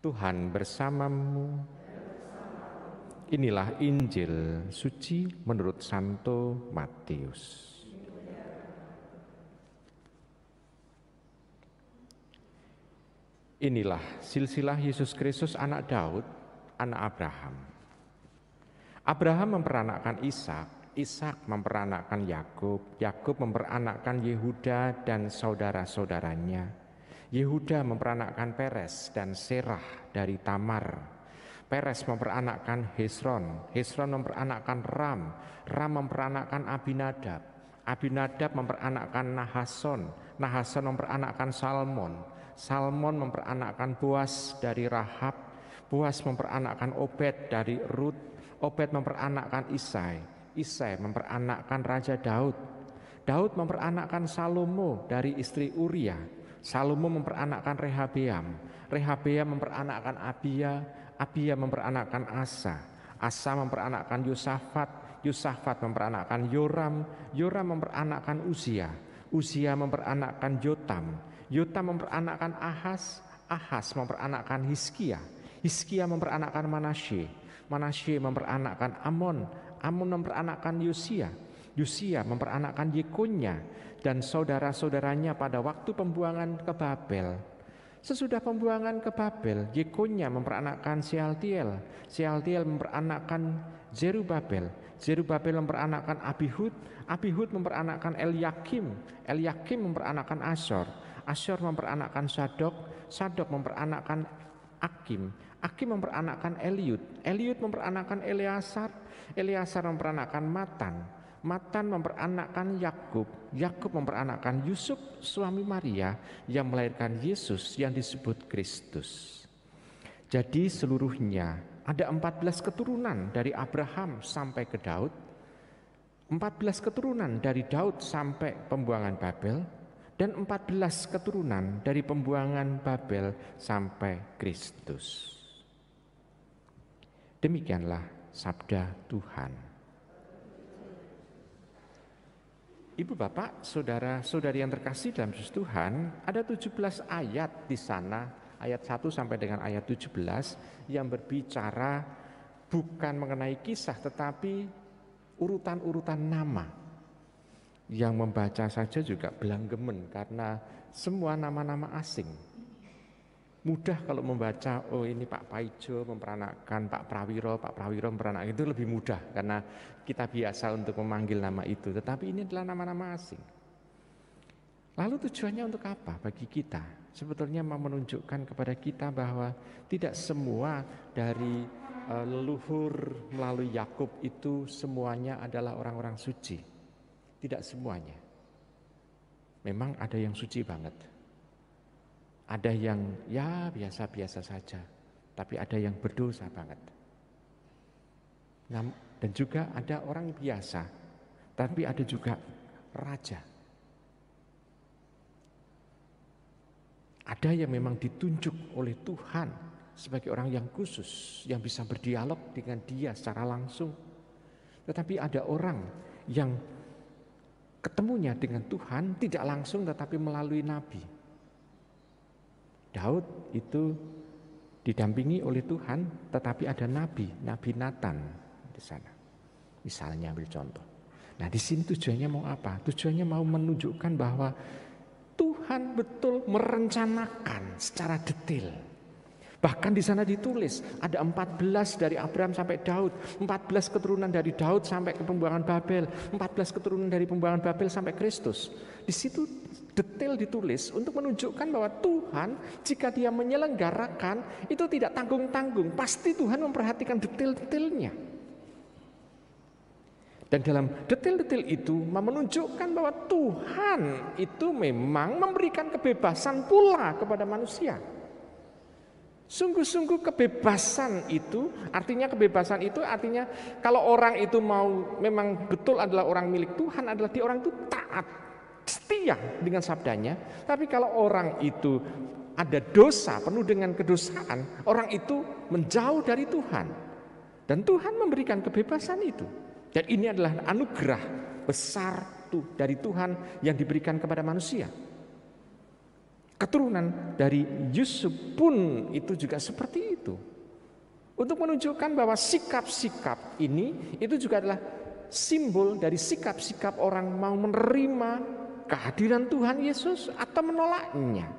Tuhan bersamamu. Inilah Injil suci menurut Santo Matius. Inilah silsilah Yesus Kristus anak Daud, anak Abraham. Abraham memperanakkan Ishak, Ishak memperanakkan Yakub, Yakub memperanakkan Yehuda dan saudara-saudaranya. Yehuda memperanakkan Peres dan Serah dari Tamar. Peres memperanakkan Hesron, Hesron memperanakkan Ram, Ram memperanakkan Abinadab, Abinadab memperanakkan Nahason, Nahason memperanakkan Salmon, Salmon memperanakkan Boas dari Rahab, Boas memperanakkan Obed dari Rut, Obed memperanakkan Isai, Isai memperanakkan Raja Daud, Daud memperanakkan Salomo dari istri Uria, Salomo memperanakkan Rehabeam, Rehabeam memperanakkan Abia, Abia memperanakkan Asa, Asa memperanakkan Yosafat, Yosafat memperanakkan Yoram, Yoram memperanakkan Uzia, Uzia memperanakkan Yotam, Yotam memperanakkan Ahas, Ahas memperanakkan Hizkia, Hizkia memperanakkan Manasye, Manasye memperanakkan Amon, Amon memperanakkan Yosia, Yosia memperanakkan Yekonya dan saudara-saudaranya pada waktu pembuangan ke Babel. Sesudah pembuangan ke Babel, Yekonya memperanakkan Sealtiel, Sealtiel memperanakkan Zerubabel, Zerubabel memperanakkan Abihud, Abihud memperanakkan Eliakim, Eliakim memperanakkan Asyur, Asyur memperanakkan Sadok, Sadok memperanakkan Akim, Akim memperanakkan Eliud, Eliud memperanakkan Eleasar, Eleasar memperanakkan Matan, Matan memperanakkan Yakub, Yakub memperanakkan Yusuf suami Maria yang melahirkan Yesus yang disebut Kristus. Jadi seluruhnya ada 14 keturunan dari Abraham sampai ke Daud, 14 keturunan dari Daud sampai pembuangan Babel, dan 14 keturunan dari pembuangan Babel sampai Kristus. Demikianlah sabda Tuhan. Ibu bapak, saudara-saudari yang terkasih dalam Yesus Tuhan, ada 17 ayat di sana, ayat 1 sampai dengan ayat 17 yang berbicara bukan mengenai kisah tetapi urutan-urutan nama. Yang membaca saja juga belanggemen karena semua nama-nama asing. Mudah kalau membaca, oh ini Pak Paijo memperanakkan Pak Prawiro memperanakkan, itu lebih mudah karena kita biasa untuk memanggil nama itu. Tetapi ini adalah nama-nama asing. Lalu tujuannya untuk apa bagi kita? Sebetulnya mau menunjukkan kepada kita bahwa tidak semua dari leluhur melalui Yakub itu semuanya adalah orang-orang suci. Tidak semuanya. Memang ada yang suci banget. Ada yang ya biasa-biasa saja, tapi ada yang berdosa banget. Dan juga ada orang biasa, tapi ada juga raja. Ada yang memang ditunjuk oleh Tuhan sebagai orang yang khusus, yang bisa berdialog dengan Dia secara langsung. Tetapi ada orang yang ketemunya dengan Tuhan tidak langsung tetapi melalui nabi. Daud itu didampingi oleh Tuhan, tetapi ada nabi Nathan di sana. Misalnya ambil contoh. Nah, di sini tujuannya mau apa? Tujuannya mau menunjukkan bahwa Tuhan betul merencanakan secara detail. Bahkan di sana ditulis ada 14 dari Abraham sampai Daud, 14 keturunan dari Daud sampai ke pembuangan Babel, 14 keturunan dari pembuangan Babel sampai Kristus. Di situ detail ditulis untuk menunjukkan bahwa Tuhan jika Dia menyelenggarakan itu tidak tanggung-tanggung, pasti Tuhan memperhatikan detail-detailnya. Dan dalam detail-detail itu menunjukkan bahwa Tuhan itu memang memberikan kebebasan pula kepada manusia. Sungguh-sungguh kebebasan itu artinya kalau orang itu mau memang betul adalah orang milik Tuhan, adalah dia orang itu taat, setia dengan sabdanya. Tapi kalau orang itu ada dosa, penuh dengan kedosaan, orang itu menjauh dari Tuhan. Dan Tuhan memberikan kebebasan itu. Dan ini adalah anugerah besar dari Tuhan yang diberikan kepada manusia. keturunan dari Yusuf pun itu juga seperti itu. Untuk menunjukkan bahwa sikap-sikap ini itu juga adalah simbol dari sikap-sikap orang mau menerima kehadiran Tuhan Yesus atau menolaknya.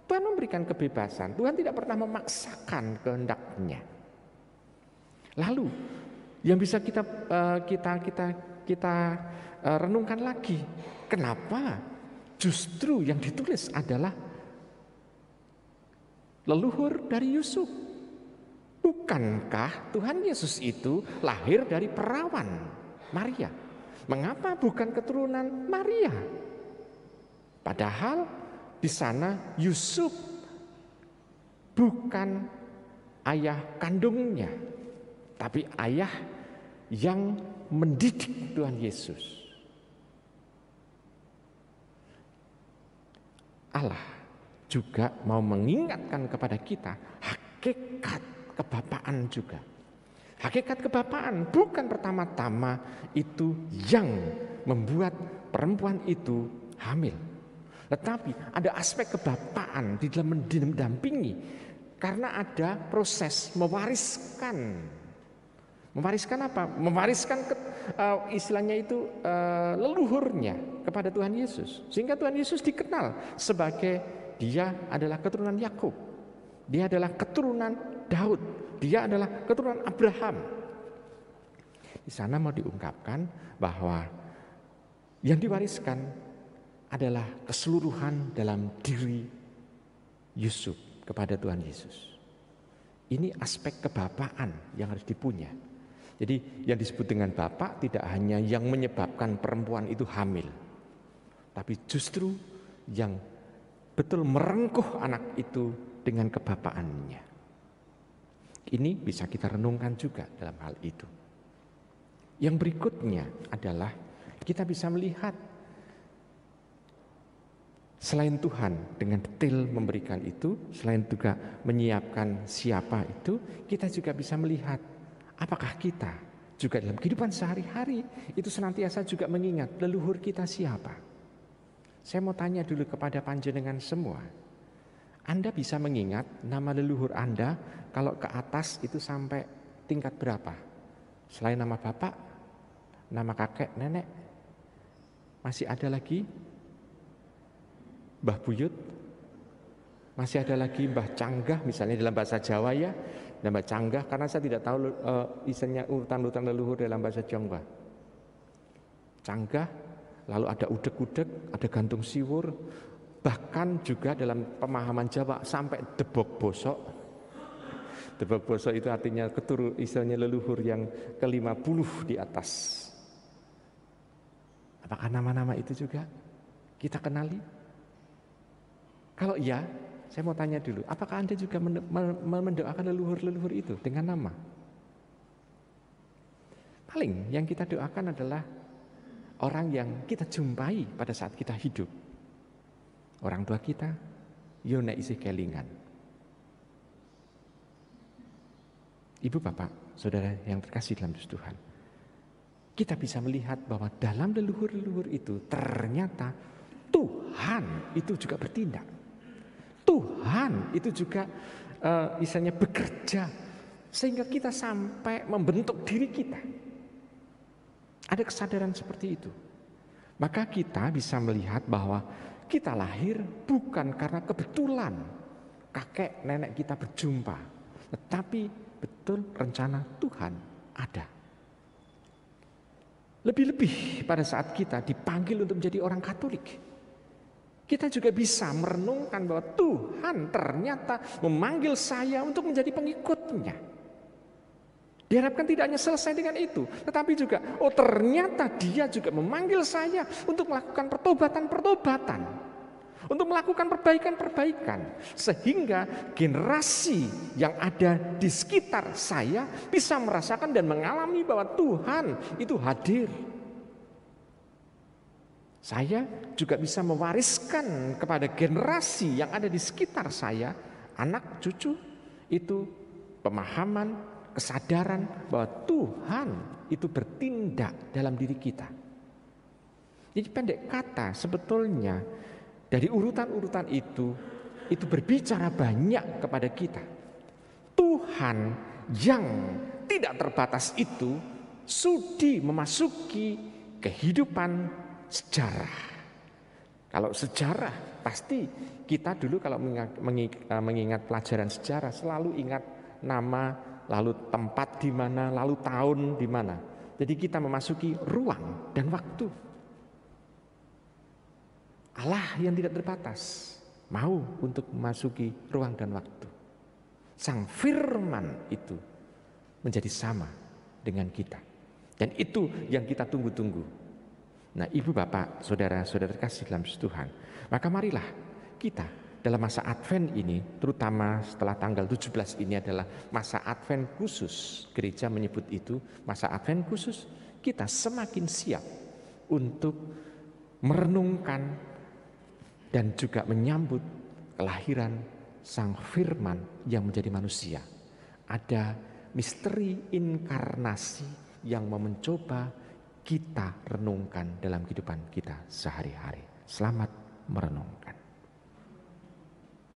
Tuhan memberikan kebebasan, Tuhan tidak pernah memaksakan kehendaknya. Lalu yang bisa kita renungkan lagi, kenapa justru yang ditulis adalah leluhur dari Yusuf? Bukankah Tuhan Yesus itu lahir dari perawan Maria? Mengapa bukan keturunan Maria? Padahal di sana Yusuf bukan ayah kandungnya, tapi ayah yang mendidik Tuhan Yesus. Allah juga mau mengingatkan kepada kita hakikat kebapaan juga. Hakikat kebapaan bukan pertama-tama itu yang membuat perempuan itu hamil. Tetapi ada aspek kebapaan di dalam mendampingi, karena ada proses mewariskan. Mewariskan apa? Mewariskan istilahnya itu leluhurnya kepada Tuhan Yesus. Sehingga Tuhan Yesus dikenal sebagai dia adalah keturunan Yakub. Dia adalah keturunan Daud. Dia adalah keturunan Abraham. Di sana mau diungkapkan bahwa yang diwariskan adalah keseluruhan dalam diri Yusuf kepada Tuhan Yesus. Ini aspek kebapaan yang harus dipunya. Jadi yang disebut dengan bapak tidak hanya yang menyebabkan perempuan itu hamil, tapi justru yang betul merengkuh anak itu dengan kebapaannya. Ini bisa kita renungkan juga dalam hal itu. Yang berikutnya adalah kita bisa melihat selain Tuhan dengan detail memberikan itu, selain juga menyiapkan siapa itu, kita juga bisa melihat apakah kita juga dalam kehidupan sehari-hari itu senantiasa juga mengingat leluhur kita siapa. Saya mau tanya dulu kepada panjenengan semua. Anda bisa mengingat nama leluhur Anda kalau ke atas itu sampai tingkat berapa? Selain nama bapak, nama kakek, nenek, masih ada lagi Mbah Buyut, masih ada lagi Mbah Canggah, misalnya dalam bahasa Jawa ya, dan Mbah Canggah, karena saya tidak tahu isinya urutan-urutan leluhur dalam bahasa Jawa. Canggah, lalu ada udek-udek, ada gantung siwur, bahkan juga dalam pemahaman Jawa sampai debok bosok. Debok bosok itu artinya istilahnya leluhur yang ke-50 di atas. Apakah nama-nama itu juga kita kenali? Kalau iya, saya mau tanya dulu, apakah Anda juga mendoakan leluhur-leluhur itu dengan nama? Paling yang kita doakan adalah orang yang kita jumpai pada saat kita hidup. Orang tua kita, yo nek isih kelingan. Ibu bapak, saudara yang terkasih dalam Tuhan, kita bisa melihat bahwa dalam leluhur-leluhur itu ternyata Tuhan itu juga bertindak. Tuhan itu juga istilahnya bekerja sehingga kita sampai membentuk diri kita. Ada kesadaran seperti itu. Maka kita bisa melihat bahwa kita lahir bukan karena kebetulan kakek nenek kita berjumpa, tetapi betul rencana Tuhan ada. Lebih-lebih pada saat kita dipanggil untuk menjadi orang Katolik, kita juga bisa merenungkan bahwa Tuhan ternyata memanggil saya untuk menjadi pengikutnya. Diharapkan tidak hanya selesai dengan itu, tetapi juga ternyata dia juga memanggil saya untuk melakukan pertobatan-pertobatan, untuk melakukan perbaikan-perbaikan, sehingga generasi yang ada di sekitar saya bisa merasakan dan mengalami bahwa Tuhan itu hadir. Saya juga bisa mewariskan kepada generasi yang ada di sekitar saya, anak cucu, itu pemahaman, kesadaran bahwa Tuhan itu bertindak dalam diri kita. Jadi pendek kata sebetulnya Dari urutan-urutan itu berbicara banyak kepada kita. Tuhan yang tidak terbatas itu sudi memasuki kehidupan sejarah. Kalau sejarah, pasti kita dulu kalau mengingat pelajaran sejarah selalu ingat nama, lalu tempat di mana, lalu tahun di mana. Jadi kita memasuki ruang dan waktu. Allah yang tidak terbatas mau untuk memasuki ruang dan waktu. Sang Firman itu menjadi sama dengan kita. Dan itu yang kita tunggu-tunggu. Nah, Ibu, Bapak, Saudara-saudara kasih dalam Tuhan, maka marilah kita dalam masa Advent ini, terutama setelah tanggal 17 ini adalah masa Advent khusus. Gereja menyebut itu masa Advent khusus. Kita semakin siap untuk merenungkan dan juga menyambut kelahiran Sang Firman yang menjadi manusia. Ada misteri inkarnasi yang mau mencoba kita renungkan dalam kehidupan kita sehari-hari. Selamat merenungkan.